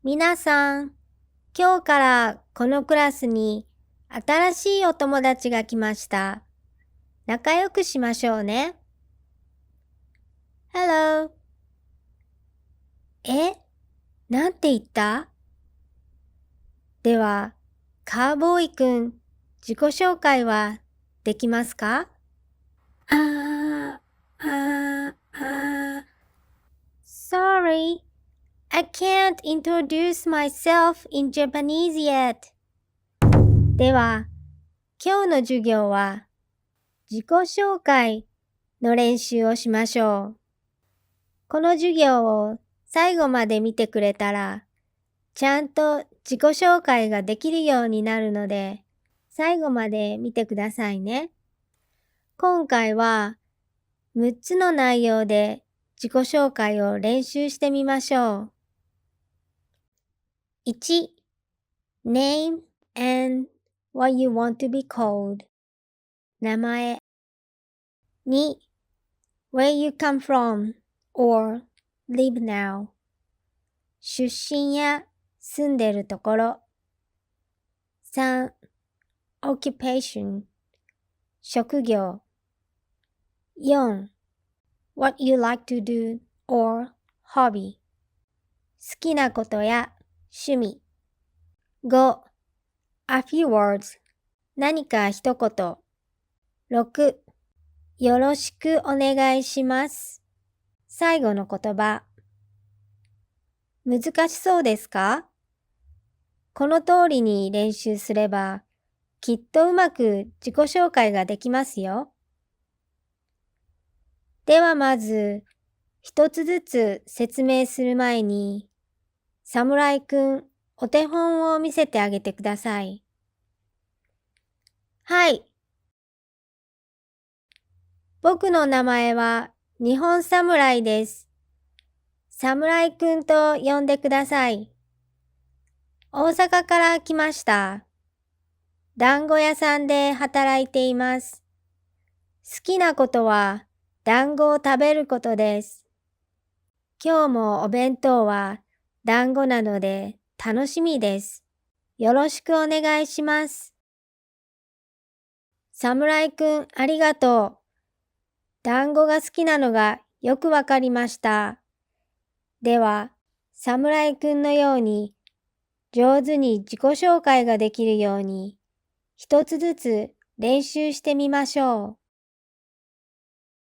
皆さん、今日からこのクラスに新しいお友達が来ました。仲良くしましょうね。Hello。え、なんて言った？では、カーボーイくん、自己紹介はできますか？Sorry, I can't introduce myself in Japanese yet. では、今日の授業は自己紹介の練習をしましょう。この授業を最後まで見てくれたら、ちゃんと自己紹介ができるようになるので、最後まで見てくださいね。今回は6つの内容で自己紹介を練習してみましょう。1. Name and what you want to be called. 名前。2. Where you come from or live now. 出身や住んでるところ。3. Occupation 職業。4. What you like to do or hobby 好きなことや趣味。5. A few words 何か一言。6. よろしくお願いします。最後の言葉。難しそうですか？この通りに練習すれば、きっとうまく自己紹介ができますよ。ではまず、一つずつ説明する前に、侍くん、お手本を見せてあげてください。はい。僕の名前は日本侍です。侍くんと呼んでください。大阪から来ました。団子屋さんで働いています。好きなことは団子を食べることです。今日もお弁当は団子なので楽しみです。よろしくお願いします。侍くんありがとう。団子が好きなのがよくわかりました。では、侍くんのように上手に自己紹介ができるように一つずつ練習してみましょ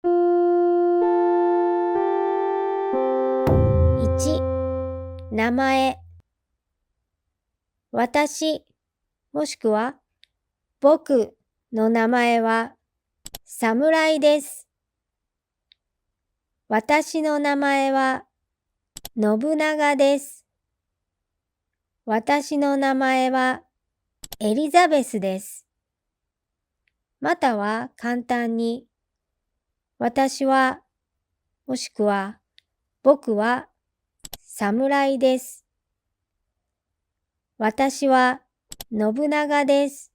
う。1、名前。私、もしくは僕の名前は侍です。私の名前は信長です。私の名前はエリザベスです。または簡単に、私は、もしくは僕は侍です。私は信長です。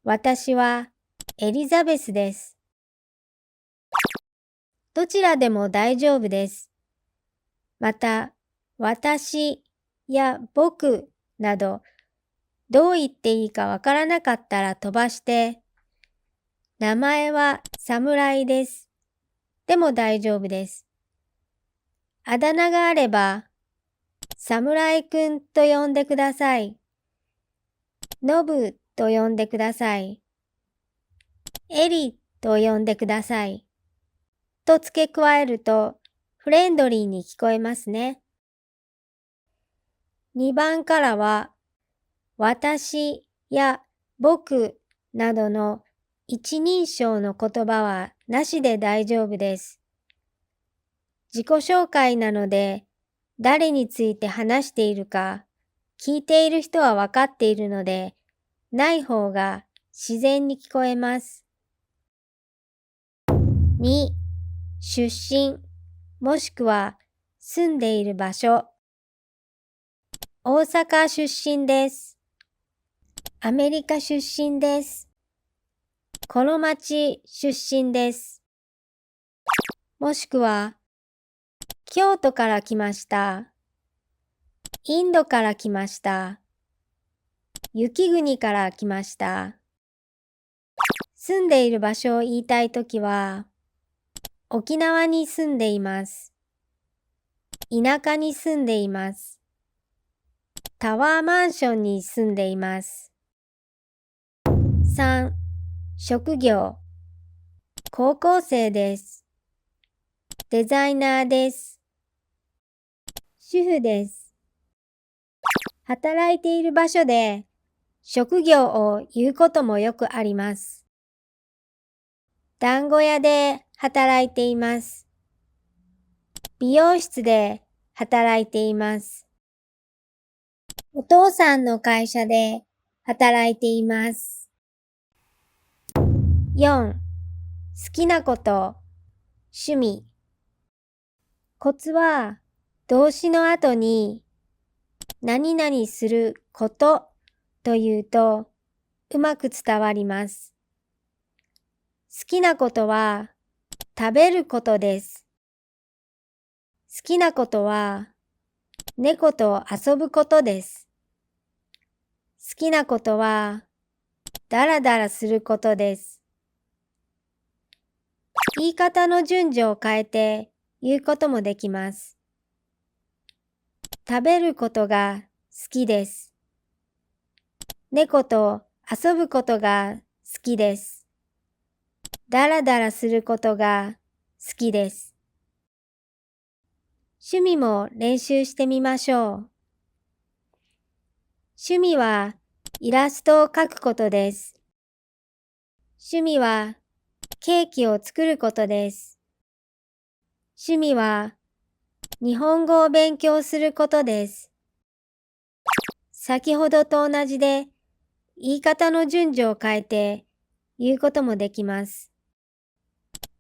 私はエリザベスです。どちらでも大丈夫です。また、私や僕など、どう言っていいかわからなかったら飛ばして、名前は侍です。でも大丈夫です。あだ名があれば、侍くんと呼んでください。ノブと呼んでください。エリと呼んでください。と付け加えるとフレンドリーに聞こえますね。2番からは、私や僕などの一人称の言葉はなしで大丈夫です。自己紹介なので、誰について話しているか、聞いている人はわかっているので、ない方が自然に聞こえます。2、出身、もしくは住んでいる場所。大阪出身です。アメリカ出身です。この町出身です。もしくは、京都から来ました。インドから来ました。雪国から来ました。住んでいる場所を言いたいときは、沖縄に住んでいます。田舎に住んでいます。タワーマンションに住んでいます。3、職業。高校生です。デザイナーです。主婦です。働いている場所で職業を言うこともよくあります。団子屋で働いています。美容室で働いています。お父さんの会社で働いています。4、好きなこと、趣味。コツは動詞の後に何々することというとうまく伝わります。好きなことは食べることです。好きなことは猫と遊ぶことです。好きなことはだらだらすることです。言い方の順序を変えて言うこともできます。食べることが好きです。猫と遊ぶことが好きです。だらだらすることが好きです。趣味も練習してみましょう。趣味はイラストを描くことです。趣味はケーキを作ることです。趣味は日本語を勉強することです。先ほどと同じで言い方の順序を変えて言うこともできます。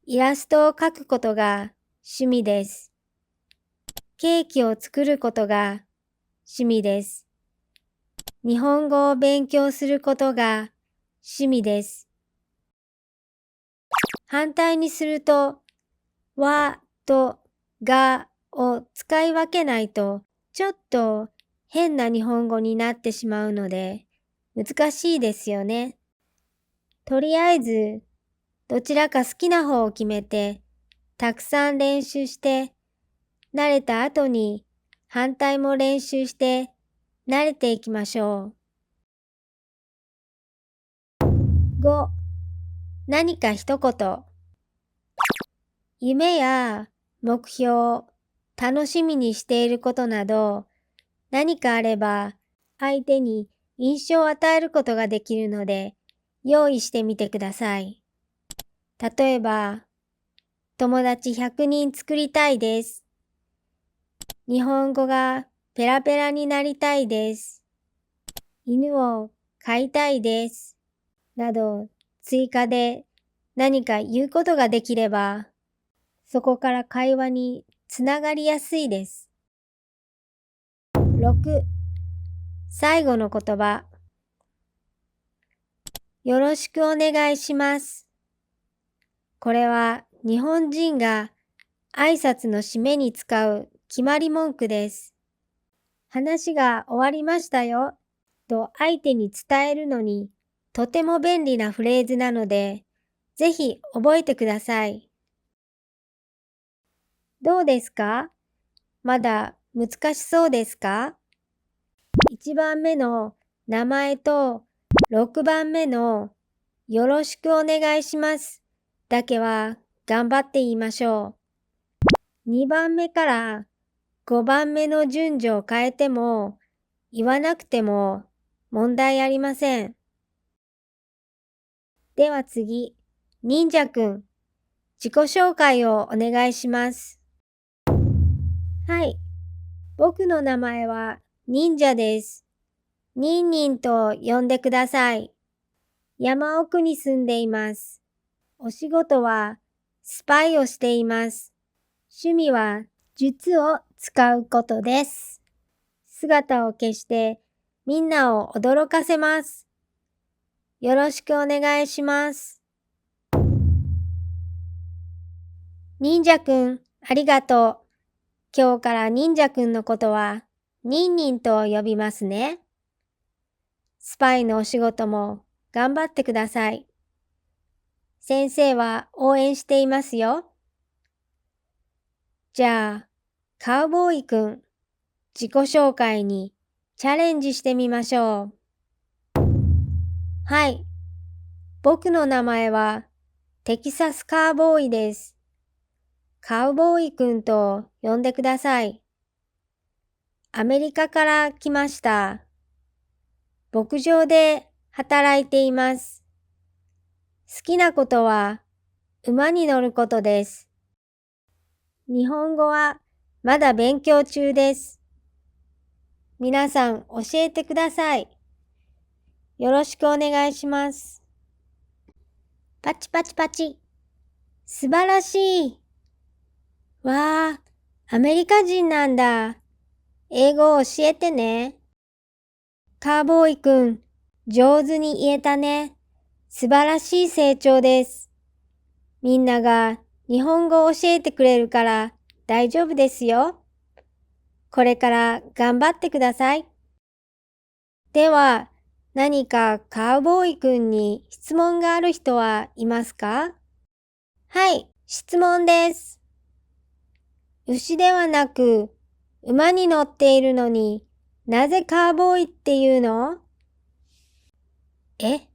イラストを描くことが趣味です。ケーキを作ることが趣味です。日本語を勉強することが趣味です。反対にすると、はとがを使い分けないとちょっと変な日本語になってしまうので難しいですよね。とりあえずどちらか好きな方を決めてたくさん練習して慣れた後に反対も練習して慣れていきましょう。5、何か一言。夢や目標、楽しみにしていることなど何かあれば相手に印象を与えることができるので用意してみてください。例えば、友達100人作りたいです。日本語がペラペラになりたいです。犬を飼いたいです。など追加で何か言うことができれば、そこから会話につながりやすいです。6、最後の言葉。よろしくお願いします。これは日本人が挨拶の締めに使う決まり文句です。話が終わりましたよと相手に伝えるのにとても便利なフレーズなので、ぜひ覚えてください。どうですか？まだ難しそうですか？1番目の名前と6番目のよろしくお願いしますだけは頑張って言いましょう。2番目から5番目の順序を変えても言わなくても問題ありません。では次、忍者くん、自己紹介をお願いします。はい、僕の名前は忍者です。ニンニンと呼んでください。山奥に住んでいます。お仕事はスパイをしています。趣味は術を使うことです。姿を消してみんなを驚かせます。よろしくお願いします。忍者くん、ありがとう。今日から忍者くんのことはニンニンと呼びますね。スパイのお仕事も頑張ってください。先生は応援していますよ。じゃあ、カウボーイくん、自己紹介にチャレンジしてみましょう。はい、僕の名前はテキサスカウボーイです。カウボーイくんと呼んでください。アメリカから来ました。牧場で働いています。好きなことは馬に乗ることです。日本語はまだ勉強中です。皆さん教えてください。よろしくお願いします。パチパチパチ。素晴らしい。わあ、アメリカ人なんだ。英語を教えてね。カーボーイくん、上手に言えたね。素晴らしい成長です。みんなが日本語を教えてくれるから大丈夫ですよ。これから頑張ってください。では、何かカウボーイくんに質問がある人はいますか？はい、質問です。牛ではなく馬に乗っているのになぜカウボーイっていうの？え、